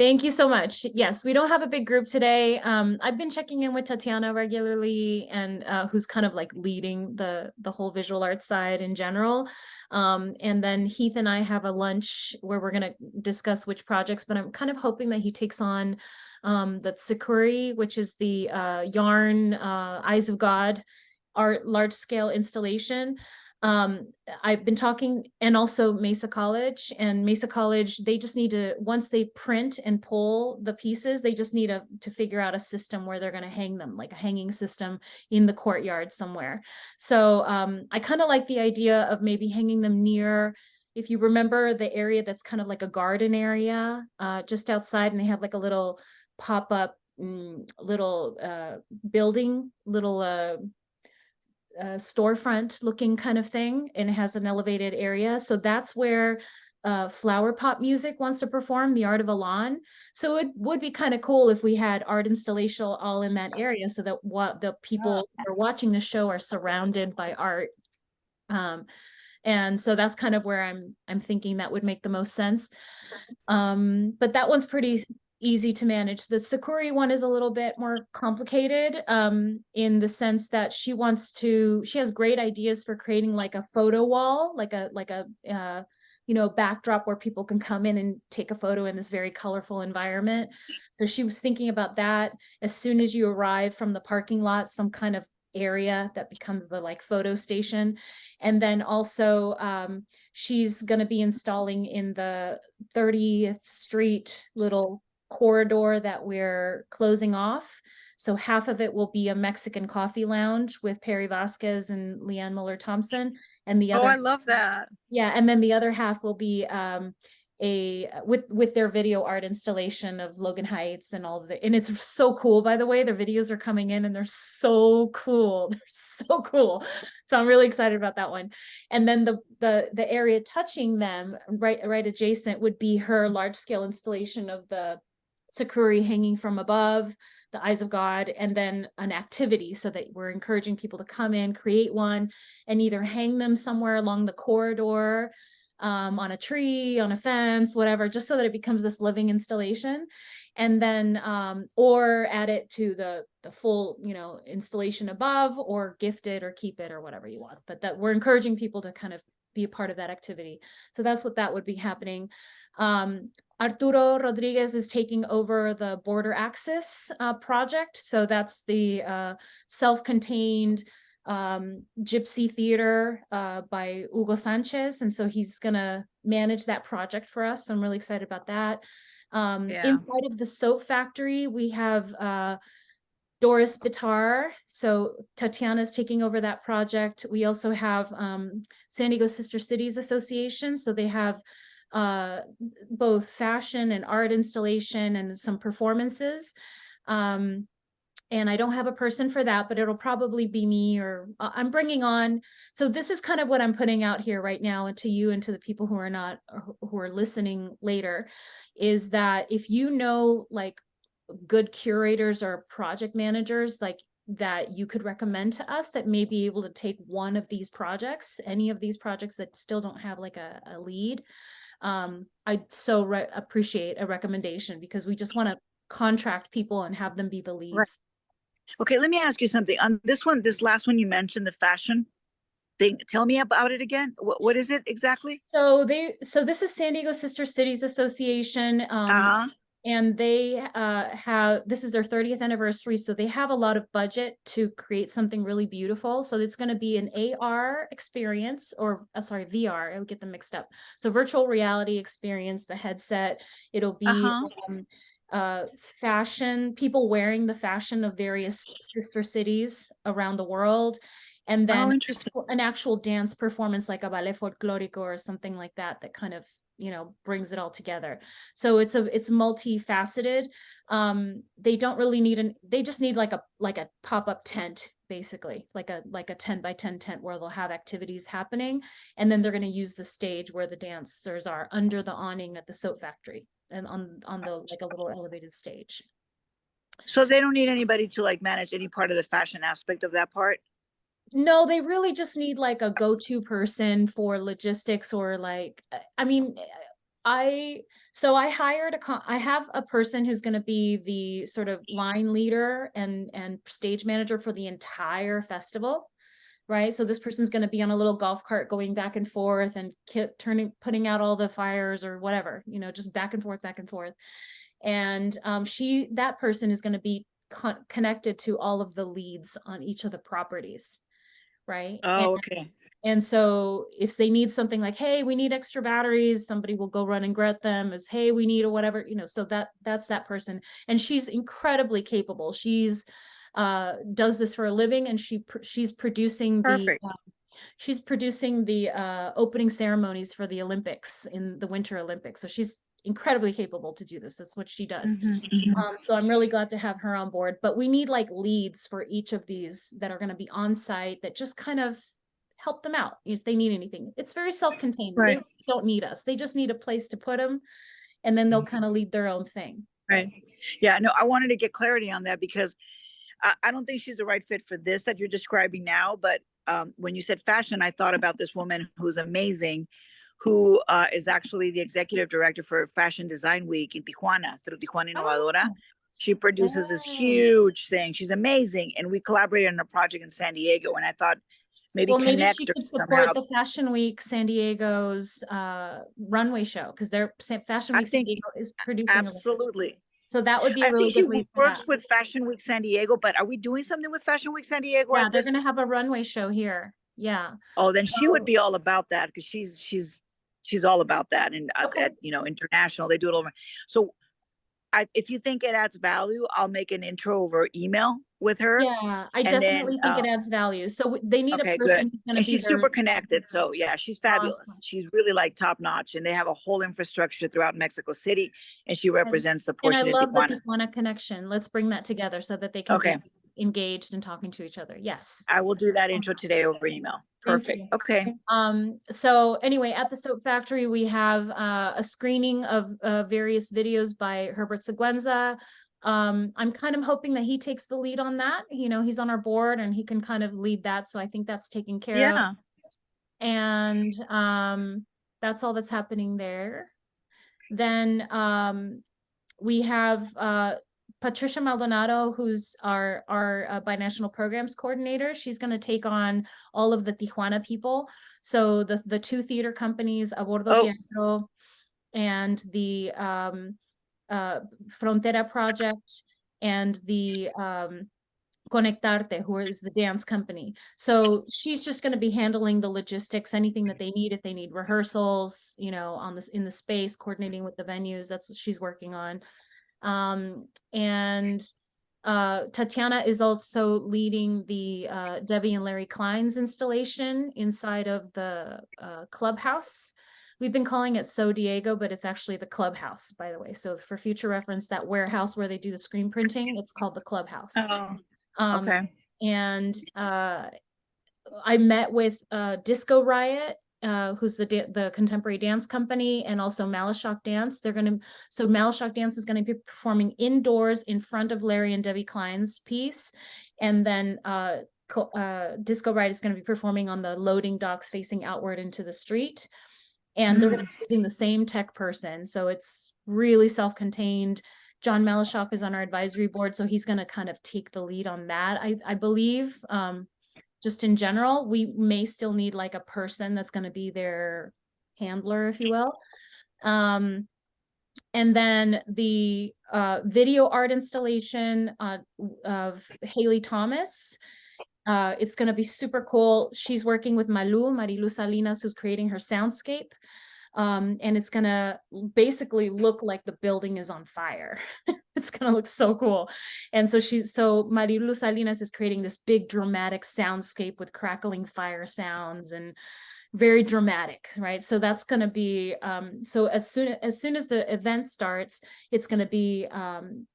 Thank you so much. Yes, we don't have a big group today. I've been checking in with Tatiana regularly, and who's kind of like leading the whole visual arts side in general. And then Heath and I have a lunch where we're going to discuss which projects, but I'm kind of hoping that he takes on the Sakuri, which is the yarn Eyes of God art large scale installation. um I've been talking, and also Mesa College, and Mesa College, they just need to, once they print and pull the pieces, they just need to figure out a system where they're going to hang them, like a hanging system in the courtyard somewhere. So I kind of like the idea of maybe hanging them near, if you remember the area that's kind of like a garden area just outside, and they have like a little pop-up little building, little storefront looking kind of thing, and it has an elevated area. So that's where Flower Pop Music wants to perform the Art of Elan. So it would be kind of cool if we had art installation all in that area, so that what the Oh, people who are watching the show are surrounded by art. And so that's kind of where I'm thinking that would make the most sense. But that one's pretty easy to manage. The Sakuri one is a little bit more complicated, in the sense that she has great ideas for creating like a photo wall, like a backdrop where people can come in and take a photo in this very colorful environment. So she was thinking about that. As soon as you arrive from the parking lot, some kind of area that becomes the like photo station. And then also she's going to be installing in the 30th Street little corridor that we're closing off. So half of it will be a Mexican coffee lounge with Perry Vasquez and Leanne Muller Thompson, and the other, I love that. yeah, and then the other half will be a with their video art installation of Logan Heights and all of the, and it's so cool, by the way. Their videos are coming in and they're so cool. They're so cool. So I'm really excited about that one. And then the area touching them, right adjacent, would be her large scale installation of the Sakuri hanging from above, the Eyes of God, and then an activity, so that we're encouraging people to come in, create one, and either hang them somewhere along the corridor, on a tree, on a fence, whatever, just so that it becomes this living installation. And then or add it to the full, installation above, or gift it or keep it or whatever you want. But that we're encouraging people to kind of be a part of that activity. So that's what that would be happening. Arturo Rodriguez is taking over the Border Axis project. So that's the self-contained Gypsy Theater by Hugo Sanchez. And so he's going to manage that project for us. So I'm really excited about that. Yeah. Inside of the soap factory, we have Doris Bitar. So Tatiana's taking over that project. We also have San Diego Sister Cities Association. So they have both fashion and art installation and some performances. And I don't have a person for that, but it'll probably be me, or I'm bringing on. So this is kind of what I'm putting out here right now, and to you and to the people who are not, who are listening later, is that if you know like good curators or project managers like that you could recommend to us, that may be able to take one of these projects, any of these projects that still don't have like a lead, I'd so appreciate a recommendation, because we just want to contract people and have them be the Right. leads. Okay, let me ask you something. On this one, this last one you mentioned, the fashion thing. Tell me about it again. What is it exactly? So this is San Diego Sister Cities Association. Uh-huh. And they have, this is their 30th anniversary, so they have a lot of budget to create something really beautiful. So it's going to be an AR experience, or sorry, VR, I would get them mixed up. So virtual reality experience, the headset, it'll be Uh-huh. fashion, people wearing the fashion of various sister cities around the world, and Oh, then interesting. an actual dance performance like a ballet folklorico or something like that, that kind of brings it all together. So it's multifaceted. They don't really need they just need like a pop-up tent, basically, like a 10 by 10 tent where they'll have activities happening, and then they're going to use the stage where the dancers are under the awning at the soap factory, and on the like a little elevated stage. So they don't need anybody to like manage any part of the fashion aspect of that part? No, they really just need like a go-to person for logistics, or like, I mean, So I hired I have a person who's going to be the sort of line leader and stage manager for the entire festival, right? So this person's going to be on a little golf cart going back and forth and putting out all the fires or whatever, just back and forth, back and forth. And that person is going to be connected to all of the leads on each of the properties, right? Oh, okay. And so if they need something like, hey, we need extra batteries, somebody will go run and get them. As, hey, we need, or whatever, so that's that person. And she's incredibly capable. She's does this for a living, and she's producing Perfect. the opening ceremonies for the Olympics, in the Winter Olympics. So she's incredibly capable to do this. That's what she does. So I'm really glad to have her on board. But we need like leads for each of these that are going to be on site, that just kind of help them out if they need anything. It's very self-contained. They Right. don't need us. They just need a place to put them, and then they'll kind of lead their own thing. Right. Yeah, no, I wanted to get clarity on that because I don't think she's the right fit for this that you're describing now. But when you said fashion, I thought about this woman who's amazing, who is actually the executive director for Fashion Design Week in Tijuana, through Tijuana Innovadora. Oh, She produces this yeah. huge thing. She's amazing. And we collaborated on a project in San Diego. And I thought maybe Well, maybe connect she her could support somehow. the Fashion Week San Diego's runway show, because their Fashion I Week San think Diego is producing a. absolutely. So that would be a I really think she good lead for that. works with Fashion Week San Diego, but are we doing something with Fashion Week San Diego Yeah, at they're going to this? have a runway show here. Yeah. Oh, then she would So, be all about that because she's all about that. And okay. international, they do it all over. So if you think it adds value, I'll make an intro over email with her. Yeah, I And then, definitely think it adds value. So they need a okay, good. person who's going to And be she's their. super connected. So yeah, she's fabulous. Awesome. She's really like top notch. And they have a whole infrastructure throughout Mexico City. And she represents the And I portion in love the Tijuana. Tijuana connection. Let's bring that together so that they can Okay. be engaged and talking to each other. Yes. I will do that intro today over email. Thank Perfect. you. Okay. So anyway, at the Soap Factory, we have a screening of various videos by Herbert Seguenza. I'm kind of hoping that he takes the lead on that. He's on our board and he can kind of lead that. So I think that's taken care of. Yeah. And that's all that's happening there. Then we have Patricia Maldonado, who's our binational programs coordinator. She's going to take on all of the Tijuana people. So the two theater companies, A Bordo Oh, Viento and the Frontera Project, and the Conectarte, who is the dance company. So she's just going to be handling the logistics, anything that they need. If they need rehearsals, on this in the space, coordinating with the venues, that's what she's working on. And Tatiana is also leading the Debbie and Larry Klein's installation inside of the clubhouse. We've been calling it So Diego, but it's actually the clubhouse, by the way. So for future reference, that warehouse where they do the screen printing, it's called the clubhouse. okay. And I met with Disco Riot, who's the contemporary dance company, and also Malashok Dance. So Malashok Dance is going to be performing indoors in front of Larry and Debbie Klein's piece, and then Disco Riot is going to be performing on the loading docks facing outward into the street, and they're using the same tech person, so it's really self-contained. John Malashok is on our advisory board, so he's going to kind of take the lead on that. I believe. Just in general, we may still need like a person that's going to be their handler, if you will. And then the video art installation of Haley Thomas. It's going to be super cool. She's working with Marilu Salinas, who's creating her soundscape. And it's going to basically look like the building is on fire. It's going to look so cool. And so Marilu Salinas is creating this big dramatic soundscape with crackling fire sounds and very dramatic, right? So that's going to be, so as soon as the event starts, it's going to be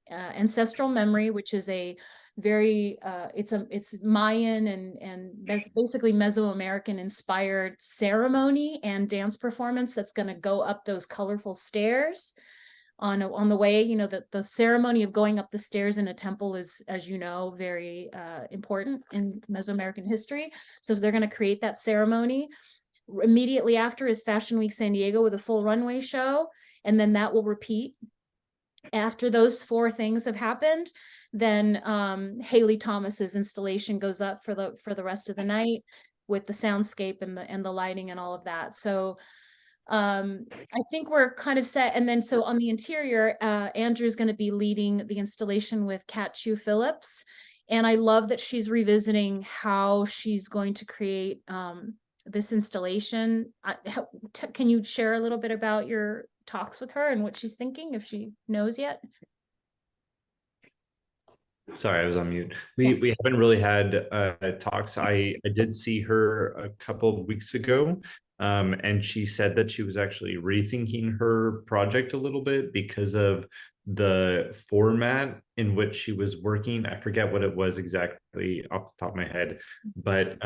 Ancestral Memory, which is a very it's Mayan and basically Mesoamerican inspired ceremony and dance performance that's going to go up those colorful stairs on the way. The ceremony of going up the stairs in a temple is, as you know, very important in Mesoamerican history. So they're going to create that ceremony. immediately after is Fashion Week San Diego with a full runway show, and then that will repeat. After those 4 things have happened, then Haley Thomas's installation goes up for the rest of the night with the soundscape and the lighting and all of that. So I think we're kind of set. And then so on the interior, Andrew's going to be leading the installation with Kat Chu Phillips. And I love that she's revisiting how she's going to create this installation. Can you share a little bit about your talks with her and what she's thinking, if she knows yet? Sorry, I was on mute. We haven't really had talks. I did see her a couple of weeks ago, and she said that she was actually rethinking her project a little bit because of the format in which she was working. I forget what it was exactly off the top of my head, but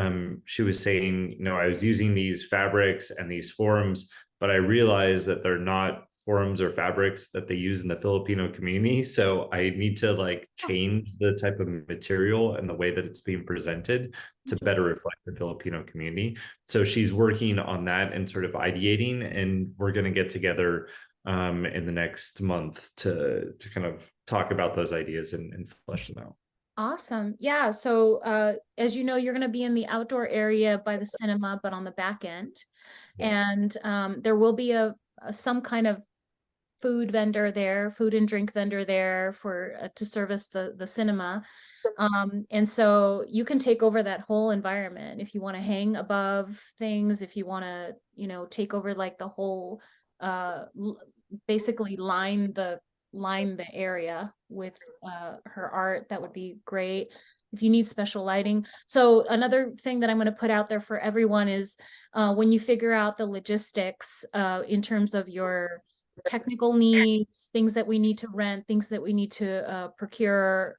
she was saying, you know, I was using these fabrics and these forms, but I realized that they're not forms or fabrics that they use in the Filipino community. So I need to like change the type of material and the way that it's being presented to better reflect the Filipino community. So she's working on that and sort of ideating, and we're going to get together in the next month to kind of talk about those ideas and flesh them out. Awesome. Yeah. So as you know, you're going to be in the outdoor area by the cinema, but on the back end. Yes. And there will be some kind of food vendor there, food and drink vendor there for to service the cinema. And so you can take over that whole environment if you want to hang above things, if you want to, you know, take over like the whole basically line the area with her art. That would be great if you need special lighting. So another thing that I'm going to put out there for everyone is when you figure out the logistics in terms of your technical needs, things that we need to rent, things that we need to procure,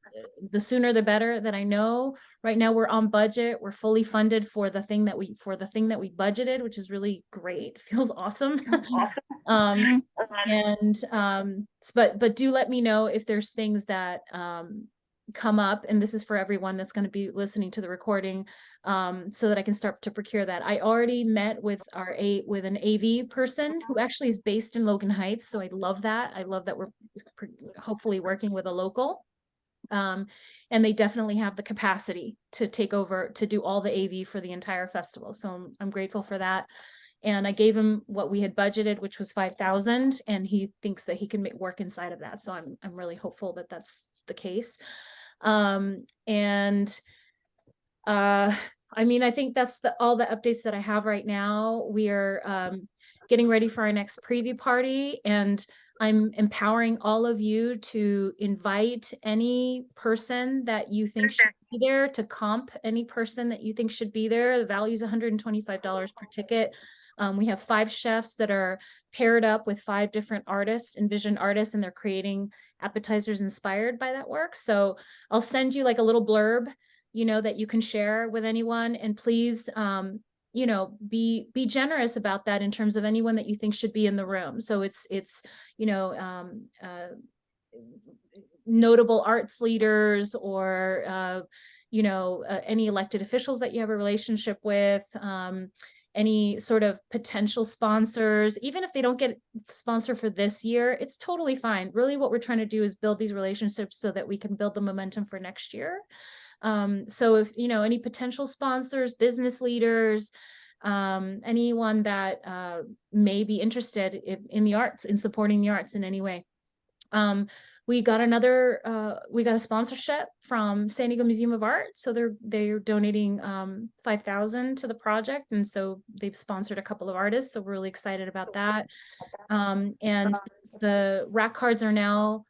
the sooner the better. That I know right now we're on budget, we're fully funded for the thing that we budgeted, which is really great. Feels awesome. But do let me know if there's things that come up, and this is for everyone that's going to be listening to the recording, so that I can start to procure that. I already met with with an AV person who actually is based in Logan Heights, so I love that. I love that we're hopefully working with a local, and they definitely have the capacity to take over to do all the AV for the entire festival. So I'm grateful for that. And I gave him what we had budgeted, which was 5,000, and he thinks that he can make work inside of that. So I'm really hopeful that that's the case. I mean, I think that's all the updates that I have right now. We are getting ready for our next preview party, and I'm empowering all of you to invite any person that you think should be there, to comp any person that you think should be there. The value is $125 per ticket. We have 5 chefs that are paired up with 5 different artists, envisioned artists, and they're creating appetizers inspired by that work. So I'll send you like a little blurb, you know, that you can share with anyone. And please, you know, be generous about that in terms of anyone that you think should be in the room. So it's you know, notable arts leaders, or you know, any elected officials that you have a relationship with, any sort of potential sponsors. Even if they don't get sponsored for this year, it's totally fine. Really what we're trying to do is build these relationships so that we can build the momentum for next year. So if, you know, any potential sponsors, business leaders, anyone that may be interested in the arts, in supporting the arts in any way. We got a sponsorship from San Diego Museum of Art. So they're donating 5,000 to the project. And so they've sponsored a couple of artists. So we're really excited about that. And the rack cards are now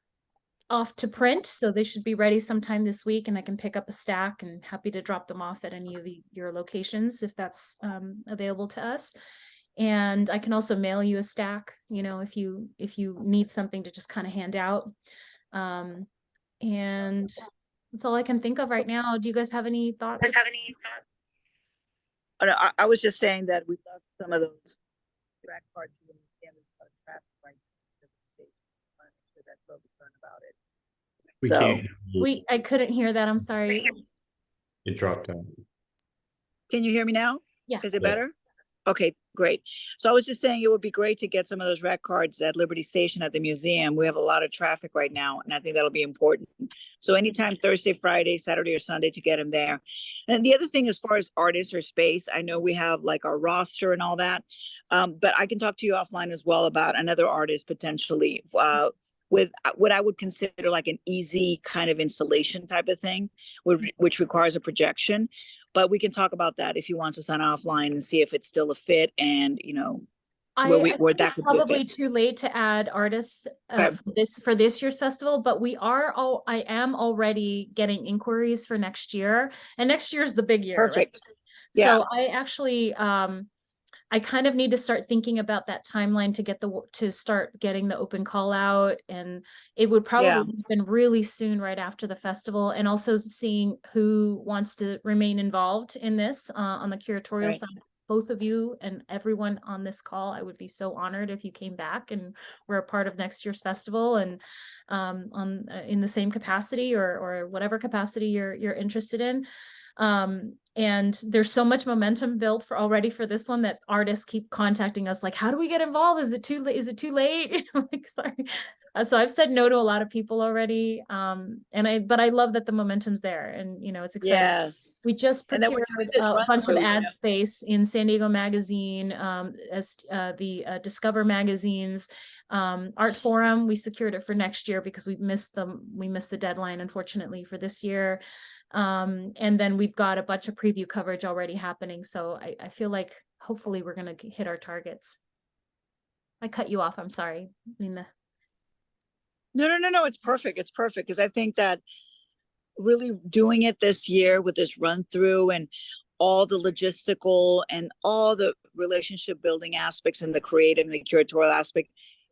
off to print, so they should be ready sometime this week, and I can pick up a stack, and happy to drop them off at any of your locations if that's available to us. And I can also mail you a stack, you know, if you need something to just kind of hand out. And that's all I can think of right now. Do you guys have any thoughts? I was just saying that we love some of those track cards you understand traffic right to the station. I want to make sure that's what we learn about it. We can't. I couldn't hear that. I'm sorry. It dropped out. Can you hear me now? Yeah. Is it better? Okay. Great. So I was just saying it would be great to get some of those rec cards at Liberty Station at the museum. We have a lot of traffic right now, and I think that'll be important. So anytime Thursday, Friday, Saturday, or Sunday to get them there. And the other thing, as far as artists or space, I know we have like our roster and all that. But I can talk to you offline as well about another artist potentially with what I would consider like an easy kind of installation type of thing, which requires a projection. But we can talk about that if you want to sign offline and see if it's still a fit, and I where think that it's could be a probably fit. too late to add artists Okay. for this year's festival, but I am already getting inquiries for next year, and next year's the big year, right? Perfect. Yeah. So I actually I kind of need to start thinking about that timeline to start getting the open call out, and it would Yeah. probably happen really soon right after the festival, and also seeing who wants to remain involved in this on the curatorial Right. side. Both of you and everyone on this call, I would be so honored if you came back and were a part of next year's festival, and in the same capacity or whatever capacity you're interested in. And there's so much momentum built already for this one that artists keep contacting us like, how do we get involved? Is it too late? Is it too late? I'm like, sorry. So I've said no to a lot of people already. But I love that the momentum's there, and it's exciting. Yes. We just And then we're procured doing this a run bunch of through, ad space in San Diego Magazine, as the Discover magazines, Art Forum. We secured it for next year because we missed the deadline, unfortunately, for this year. And then we've got a bunch of preview coverage already happening. So I feel like hopefully we're going to hit our targets. I cut you off. I'm sorry, Lena. No. It's perfect. It's perfect. Because I think that really doing it this year with this run through and all the logistical and all the relationship building aspects and the creative and the curatorial aspect,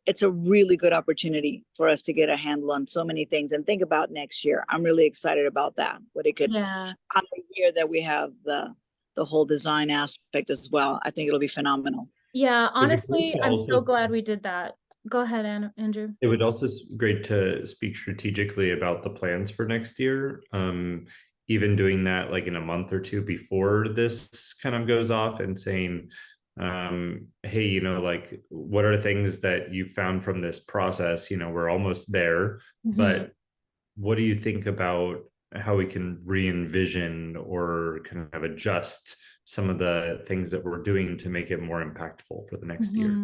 it's a really good opportunity for us to get a handle on so many things and think about next year. I'm really excited about that. What it could, Yeah. on the year that we have the whole design aspect as well. I think it'll be phenomenal. Yeah, It would be great honestly, to I'm also so glad we did that. Go ahead, Andrew. It would also great to speak strategically about the plans for next year. Even doing that like in a month or two before this kind of goes off and saying, hey, like what are things that you found from this process? We're almost there, but what do you think about how we can re-envision or kind of adjust some of the things that we're doing to make it more impactful for the next year?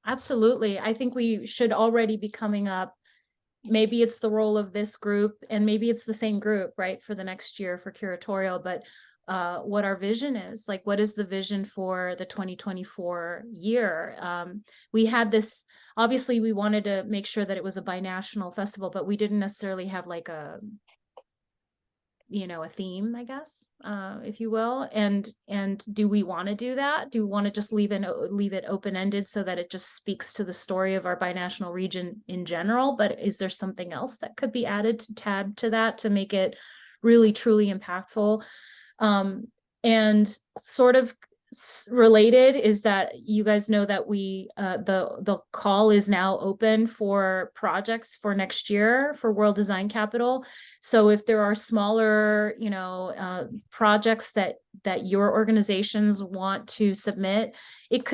Absolutely. I think we should already be coming up. Maybe it's the role of this group, and maybe it's the same group, right, for the next year for curatorial, but what our vision is, like, what is the vision for the 2024 year? We had this, obviously we wanted to make sure that it was a binational festival, but we didn't necessarily have like a theme, I guess, if you will. And do we want to do that? Do we want to just leave it open-ended so that it just speaks to the story of our binational region in general? But is there something else that could be added to that to make it really truly impactful? And sort of related is that you guys know that the call is now open for projects for next year for World Design Capital. So if there are smaller projects that your organizations want to submit,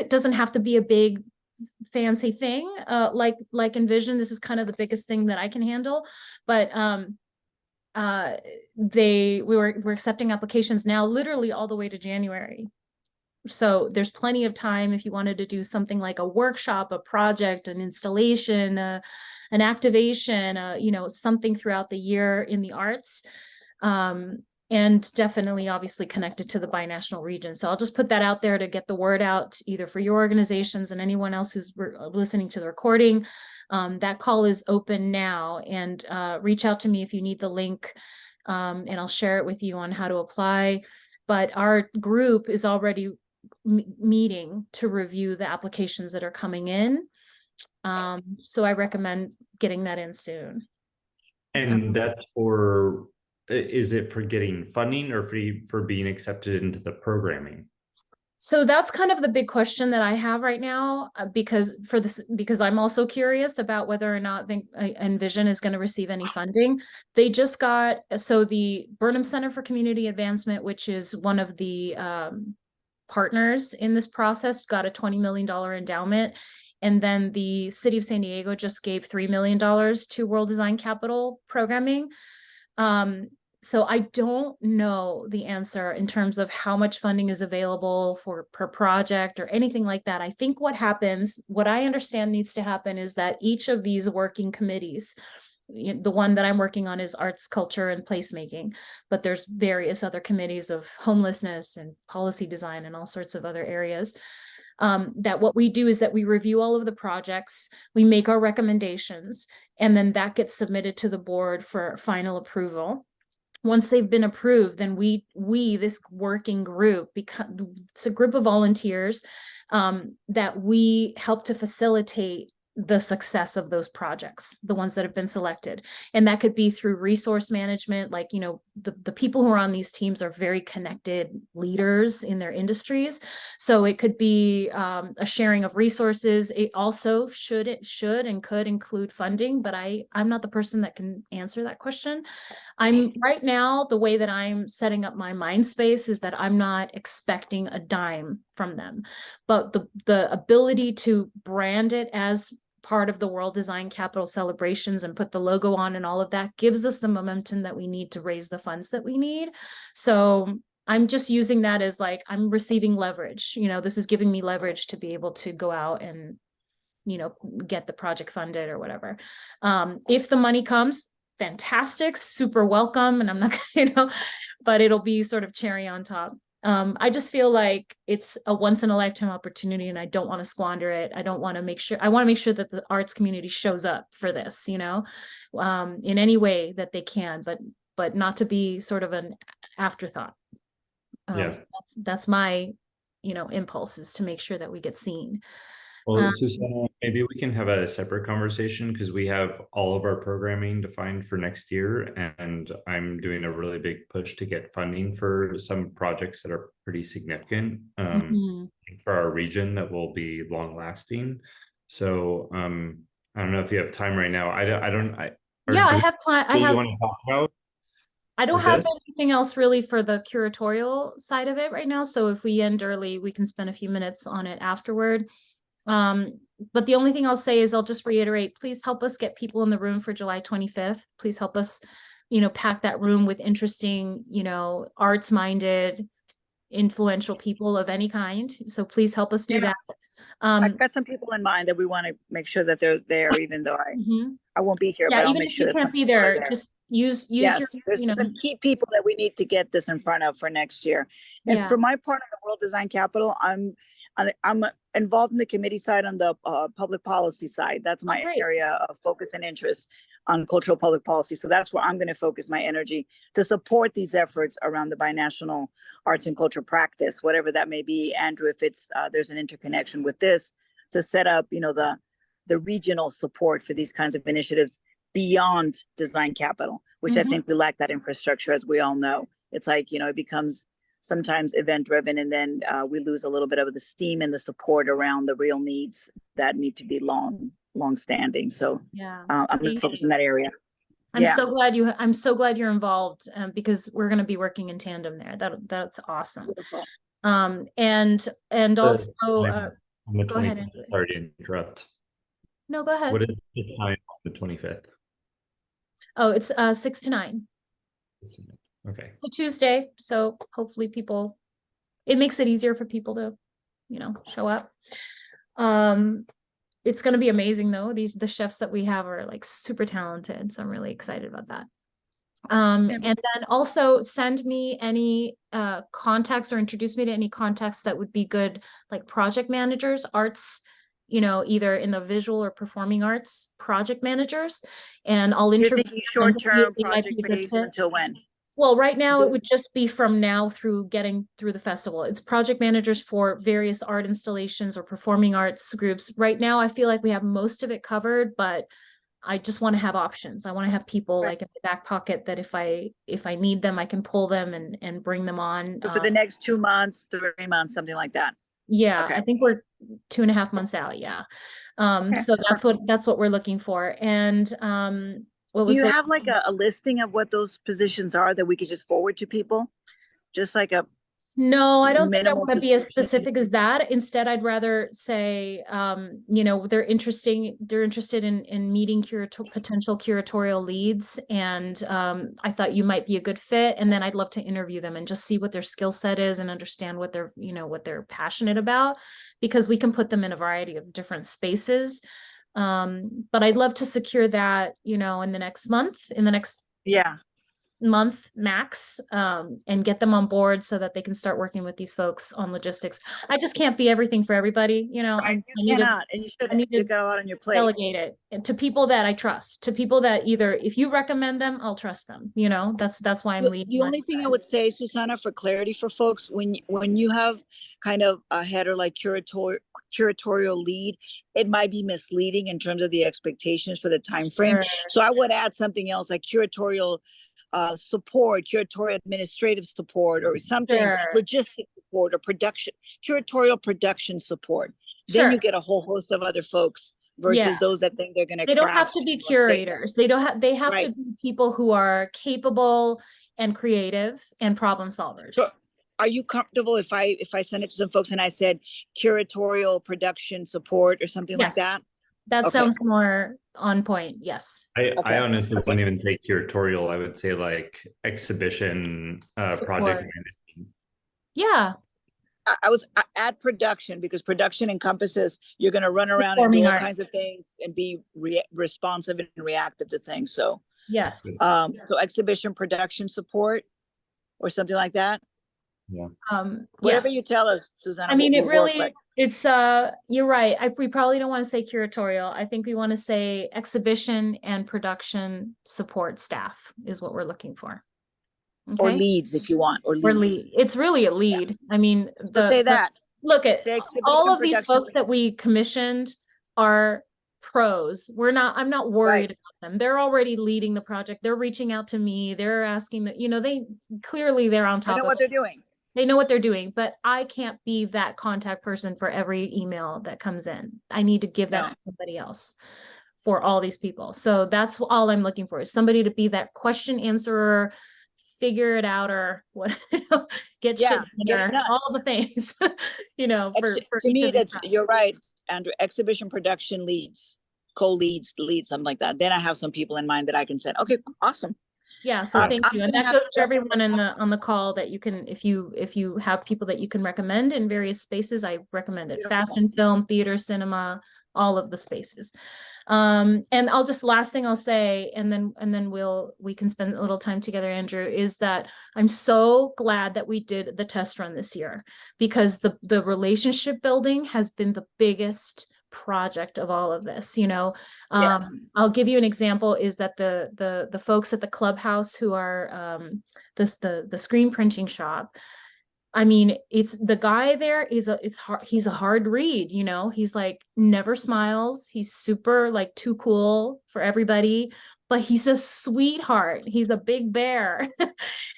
doesn't have to be a big fancy thing like ENVZN. This is kind of the biggest thing that I can handle, but we're accepting applications now literally all the way to January. So there's plenty of time if you wanted to do something like a workshop, a project, an installation, an activation, something throughout the year in the arts. And definitely obviously connected to the binational region. So I'll just put that out there to get the word out either for your organizations and anyone else who's listening to the recording. That call is open now, and reach out to me if you need the link, and I'll share it with you on how to apply. But our group is already meeting to review the applications that are coming in. So I recommend getting that in soon. And that's is it for getting funding or for being accepted into the programming? So that's kind of the big question that I have right now, because I'm also curious about whether or not ENVZN is going to receive any funding. They just got, so the Burnham Center for Community Advancement, which is one of the partners in this process got a $20 million endowment. And then the city of San Diego just gave $3 million to World Design Capital programming. So I don't know the answer in terms of how much funding is available for per project or anything like that. I think what I understand needs to happen is that each of these working committees, the one that I'm working on is arts, culture, and placemaking, but there's various other committees of homelessness and policy design and all sorts of other areas. That what we do is that we review all of the projects, we make our recommendations, and then that gets submitted to the board for final approval. Once they've been approved, then we this working group, because it's a group of volunteers that we help to facilitate the success of those projects, the ones that have been selected. And that could be through resource management. Like, you know, the people who are on these teams are very connected leaders in their industries. So it could be a sharing of resources. It also should and could include funding, but I'm not the person that can answer that question. I'm right now, the way that I'm setting up my mind space is that I'm not expecting a dime from them, but the ability to brand it as part of the World Design Capital celebrations and put the logo on and all of that gives us the momentum that we need to raise the funds that we need. So I'm just using that as like, I'm receiving leverage. You know, this is giving me leverage to be able to go out and, you know, get the project funded or whatever. If the money comes, fantastic, super welcome. And I'm not, you know, but it'll be sort of cherry on top. I just feel like it's a once in a lifetime opportunity and I don't want to squander it. I want to make sure that the arts community shows up for this, you know, in any way that they can, but not to be sort of an afterthought. So that's my, you know, impulse is to make sure that we get seen. Well, Susanna, maybe we can have a separate conversation because we have all of our programming defined for next year, and I'm doing a really big push to get funding for some projects that are pretty significant for our region that will be long lasting. So I don't know if you have time right now. I have time. Want to talk about? I don't have anything else really for the curatorial side of it right now. So if we end early, we can spend a few minutes on it afterward. But the only thing I'll say is I'll just reiterate, please help us get people in the room for July 25th. Please help us, you know, pack that room with interesting, you know, arts minded, influential people of any kind. So please help us do that. I've got some people in mind that we want to make sure that they're there, even though I won't be here, but I'll make sure that some people are there. Just use there's some key people that we need to get this in front of for next year. And for my part of the World Design Capital, I'm involved in the committee side on the public policy side. That's my area of focus and interest on cultural public policy. So that's where I'm going to focus my energy to support these efforts around the binational arts and culture practice, whatever that may be. Andrew, if it's there's an interconnection with this to set up, you know, the regional support for these kinds of initiatives beyond design capital, which I think we lack that infrastructure, as we all know. It's like, you know, it becomes sometimes event driven, and then we lose a little bit of the steam and the support around the real needs that need to be long standing. So I'm going to focus in that area. I'm so glad you're involved because we're going to be working in tandem there. That's awesome. Beautiful. And also on the go ahead. Sorry to interrupt. No, go ahead. What is the time on the 25th? Oh, it's 6 to 9. Okay. It's a Tuesday, so hopefully it makes it easier for people to, you know, show up. It's going to be amazing though. The chefs that we have are like super talented, so I'm really excited about that. And then also send me any contacts or introduce me to any contacts that would be good, like project managers, arts, you know, either in the visual or performing arts project managers, and I'll interview short-term project base until when? Well, right now it would just be from now through getting through the festival. It's project managers for various art installations or performing arts groups. Right now, I feel like we have most of it covered, but I just want to have options. I want to have people like in the back pocket that if I need them, I can pull them and bring them on. For the next 2 months, 3 months, something like that. Yeah, okay. I think we're 2.5 months out. Yeah. So that's what we're looking for. And do you have like a listing of what those positions are that we could just forward to people? Just like No, I don't think I Minimal want to be as description. specific as that. Instead, I'd rather say, you know, they're interested in meeting potential curatorial leads. And I thought you might be a good fit. And then I'd love to interview them and just see what their skill set is and understand what they're, you know, what they're passionate about, because we can put them in a variety of different spaces. But I'd love to secure that, you know, in the next Yeah, month max, and get them on board so that they can start working with these folks on logistics. I just can't be everything for everybody, you know. right. You I need to cannot, and you I shouldn't. need to You've got a lot on your plate. delegate it to people that I trust, to people that either if you recommend them, I'll trust them, you know. That's why I'm leading. The only thing I would say, Susanna, for clarity for folks, when you have kind of a header like curatorial lead, it might be misleading in terms of the expectations for the time frame. Sure. So I would add something else like curatorial support, curatorial administrative support, or something, Sure. logistic support, or curatorial production support. Then Sure. you get a whole host of other folks versus Yeah. those that think they're going to. They don't have to be curators. They have Right. to be people who are capable and creative and problem solvers. So are you comfortable if I send it to some folks and I said curatorial production support or something like Yes. that? That Okay. sounds more on point. Yes. I honestly wouldn't even say curatorial. I would say like exhibition, project Support. management. Yeah. I add production, because production encompasses you're going to run around and Performing do all arts. kinds of things and be responsive and reactive to things. So Yes. so exhibition production support or something like that. Yeah. Whatever Yes. you tell us, Susanna. I mean, will it work, really, but it's, you're right. We probably don't want to say curatorial. I think we want to say exhibition and production support staff is what we're looking for. or Okay. leads if you want, or Or leads. lead. It's really a lead. I mean, So say that. look at The exhibition all of these production folks that we commissioned are pros. I'm not worried Right. about them. They're already leading the project. They're reaching out to me. They're asking that, you know, they're on I top know of what they're doing. They know what they're doing, but I can't be that contact person for every email that comes in. I need to give that No. to somebody else for all these people. So that's all I'm looking for, is somebody to be that question answerer, figure it out, or what, get shit done, get it or done. all the things, you know, for To each me, of these that's, you're right, Andrew. Exhibition production leads, leads, something like that. Then I have some people in mind that I can send. Okay, awesome. Yeah, so thank I'm you. And gonna that have goes to to everyone on the call, that you can, if you have people that you can recommend in various spaces, I recommend it. Beautiful. Fashion, film, theater, cinema, all of the spaces. And I'll just, last thing I'll say, and then we can spend a little time together, Andrew, is that I'm so glad that we did the test run this year, because the relationship building has been the biggest project of all of this, you know. Yes. I'll give you an example, is that the folks at the clubhouse who are the screen printing shop, I mean, it's the guy there is he's a hard read, you know. He's like never smiles, he's super like too cool for everybody, but he's a sweetheart, he's a big bear.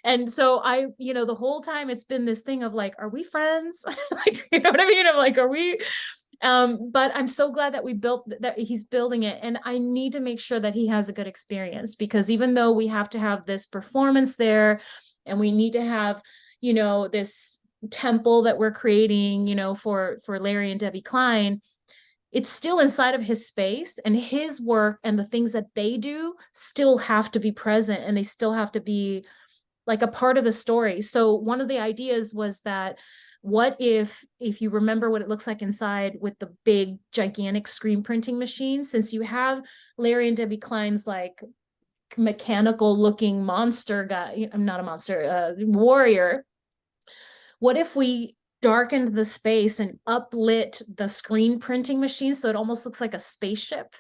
And so you know, the whole time it's been this thing of like, are we friends? Like, you know what I mean? I'm like, are we? But I'm so glad that that he's building it, and I need to make sure that he has a good experience, because even though we have to have this performance there, and we need to have, you know, this temple that we're creating, you know, for Larry and Debbie Klein, it's still inside of his space, and his work and the things that they do still have to be present, and they still have to be like a part of the story. So one of the ideas was that, what if you remember what it looks like inside with the big gigantic screen printing machine, since you have Larry and Debbie Klein's like mechanical looking monster guy, I'm not a monster, warrior, what if we darkened the space and uplit the screen printing machine so it almost looks like a spaceship?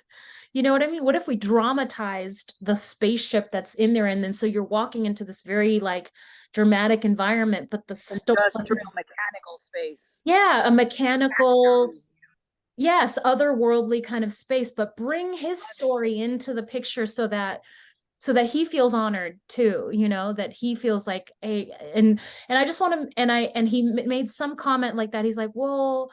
You know what I mean? What if we dramatized the spaceship that's in there, and then so you're walking into this very like dramatic environment, but the Industrial mechanical space. Yeah, a mechanical, yes, otherworldly kind of space, but bring his story into the picture so that he feels honored too, you know, that he feels like and I just want to, and he made some comment like that. He's like, well,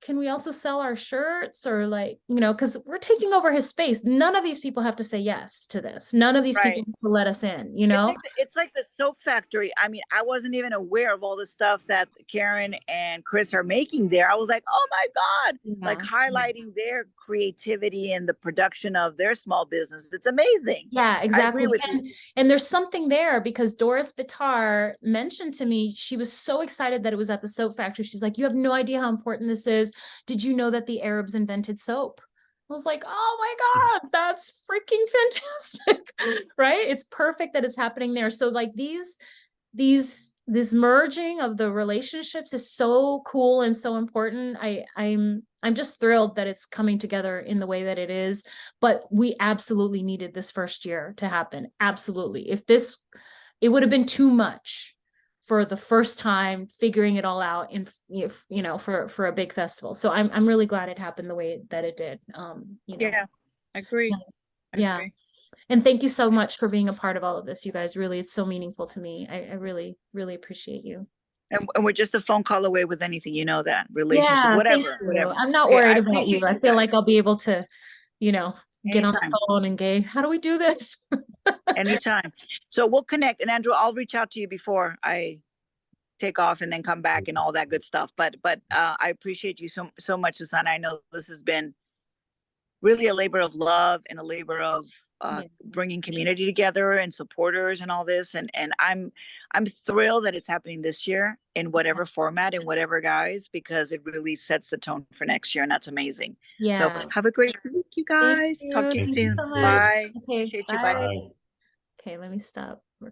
can we also sell our shirts, or like, you know, because we're taking over his space. None of these people have to say yes to this. None of these people Right. have to let us in, you It's know? like it's like the soap factory. I mean, I wasn't even aware of all the stuff that Karen and Chris are making there. I was like, oh my God, like Yeah. highlighting their creativity and the production of their small business. It's amazing. Yeah, I agree exactly. with you. And there's something there, because Doris Bitar mentioned to me, she was so excited that it was at the soap factory. She's like, you have no idea how important this is. Did you know that the Arabs invented soap? I was like, oh my God, that's freaking fantastic. Right? It's perfect that it's happening there. So like this merging of the relationships is so cool and so important. I'm just thrilled that it's coming together in the way that it is, but we absolutely needed this first year to happen. Absolutely. It would have been too much for the first time figuring it all out in, if, you know, for a big festival. So I'm really glad it happened the way that it did. You know. Yeah, I agree. Yeah. Agree. And thank you so much for being a part of all of this, you guys. Really, it's so meaningful to me. I really, really appreciate you. And we're just a phone call away with anything, you know, that relationship, Yeah, thank whatever, you. whatever. I'm not Okay, I worried about you. appreciate I you feel guys. like I'll be able to, you know, get on the Anytime. phone and go, how do we do this? Anytime. So we'll connect. And Andrew, I'll reach out to you before I take off and then come back and all that good stuff. But I appreciate you so much, Susanna. I know this has been really a labor of love and a labor of Yeah. bringing community together and supporters and all this. And I'm thrilled that it's happening this year in whatever format, in whatever guise, because it really sets the tone for next year, and that's amazing. So Yeah. have a great week, you Thank guys. you. Talk to you Thank you soon. so much. Bye. Okay, Appreciate you. Bye. bye. Bye. Okay, let me stop.